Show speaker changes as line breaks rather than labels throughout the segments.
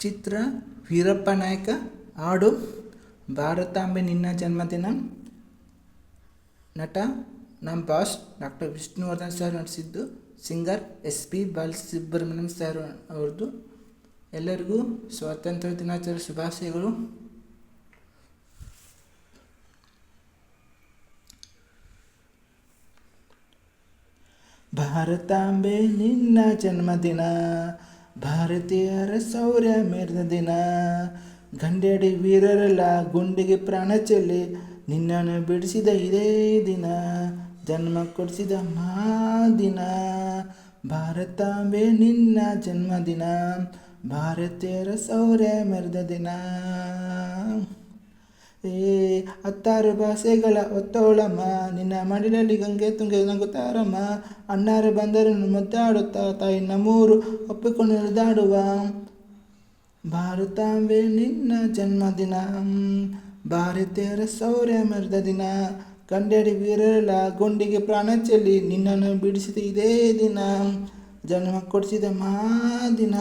ಚಿತ್ರ ವೀರಪ್ಪ ನಾಯಕ. ಹಾಡು ಭಾರತಾಂಬೆ ನಿನ್ನ ಜನ್ಮದಿನ. ನಟ ನಮ್ಮ ಬಾಸ್ ಡಾಕ್ಟರ್ ವಿಷ್ಣುವರ್ಧನ್ ಸರ್ ನಟಿಸಿದ್ದು. ಸಿಂಗರ್ SP ಬಾಲಸುಬ್ರಹ್ಮಣ್ಯಂ ಸರ್ ಅವ್ರದ್ದು. ಎಲ್ಲರಿಗೂ ಸ್ವಾತಂತ್ರ್ಯ ದಿನಾಚರಣೆ ಶುಭಾಶಯಗಳು. ಭಾರತಾಂಬೆ ನಿನ್ನ ಜನ್ಮದಿನ, ಭಾರತೀಯರ ಶೌರ್ಯ ಮೆರೆದ ದಿನ. ಗಂಡೆಡಿ ವೀರರೆಲ್ಲ ಗುಂಡಿಗೆ ಪ್ರಾಣ ಚೆಲ್ಲಿ ನಿನ್ನನ್ನು ಬಿಡಿಸಿದ ಇದೇ ದಿನ, ಜನ್ಮ ಕೊಡಿಸಿದ ದಿನ. ಭಾರತಾಂಬೆ ನಿನ್ನ ಜನ್ಮದಿನ, ಭಾರತೀಯರ ಶೌರ್ಯ ಮೆರೆದ ದಿನ. 16 ಭಾಷೆಗಳ ಒತ್ತೋಳಮ್ಮ, ನಿನ್ನ ಮಡಿಲಲ್ಲಿ ಗಂಗೆ ತುಂಗೆ ನಗುತ್ತಾರಮ್ಮ. ಅಣ್ಣಾರು ಬಂದರು ಮುದ್ದಾಡುತ್ತಾ ತಾಯಿ ನಮ್ಮೂರು ಒಪ್ಪಿಕೊಂಡು ನಡೆದಾಡುವ. ಭಾರತಾಂಬೆ ನಿನ್ನ ಜನ್ಮದಿನ, ಭಾರತೀಯರ ಶೌರ್ಯ ಮೆರೆದ ದಿನ. ಗಂಡೆಡಿ ವೀರರೆಲ್ಲ ಗುಂಡಿಗೆ ಪ್ರಾಣ ಚೆಲ್ಲಿ ನಿನ್ನನ್ನು ಬಿಡಿಸಿದ ಇದೇ ದಿನ, ಜನ್ಮ ಕೊಡಿಸಿದ ದಿನ.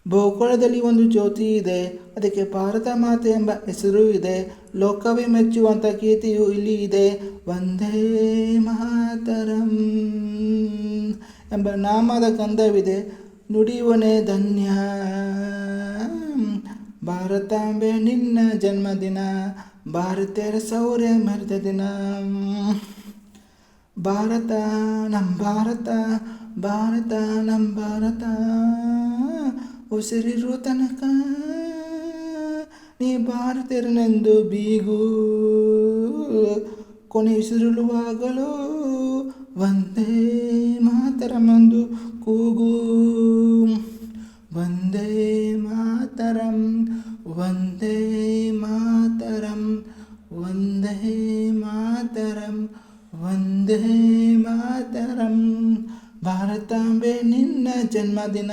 ಭೂಗೋಳದಲ್ಲಿ ಒಂದು ಜ್ಯೋತಿ ಇದೆ, ಅದಕ್ಕೆ ಭಾರತ ಮಾತೆ ಎಂಬ ಹೆಸರು ಇದೆ. ಲೋಕವೇ ಮೆಚ್ಚುವಂಥ ಕೀರ್ತಿಯು ಇಲ್ಲಿ ಇದೆ. ವಂದೇ ಮಾತರಂ ಎಂಬ ನಾಮದ ಗಂಧವಿದೆ, ನುಡಿಯುವನೇ ಧನ್ಯ. ಭಾರತಾಂಬೆ ನಿನ್ನ ಜನ್ಮದಿನ, ಭಾರತೀಯರ ಶೌರ್ಯ ಮೆರೆದ ದಿನ. ಭಾರತ ನಮ್ಮ ಭಾರತ, ಭಾರತ ನಮ್ಮ ಭಾರತ. ಉಸಿರಿರುವ ತನಕ ನೀ ಭಾರತೀಯರನೆಂದು ಬೀಗು, ಕೊನೆ ಉಸಿರಿರುವಾಗಲೂ ವಂದೇ ಮಾತರಮೆಂದು ಕೂಗು. ವಂದೇ ಮಾತರಂ, ವಂದೇ ಮಾತರಂ, ವಂದೇ ಮಾತರಂ, ವಂದೇ ಮಾತರಂ. ಭಾರತಾಂಬೆ ನಿನ್ನ ಜನ್ಮದಿನ,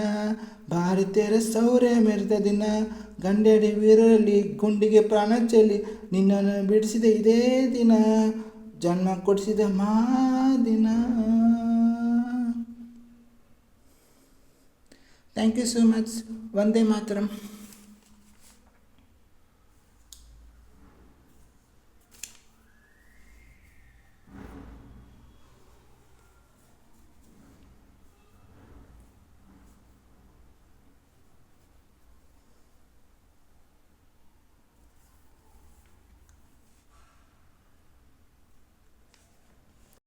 ಭಾರತೀಯರ ಶೌರ್ಯ ಮೆರೆದ ದಿನ. ಗಂಡೆಡಿ ವೀರರಲ್ಲಿ ಗುಂಡಿಗೆ ಪ್ರಾಣ ಚೆಲ್ಲಿ ನಿನ್ನನ್ನು ಬಿಡಿಸಿದ ಇದೇ ದಿನ, ಜನ್ಮ ಕೊಡಿಸಿದ ದಿನ. Thank you so much. ವಂದೇ ಮಾತರಂ.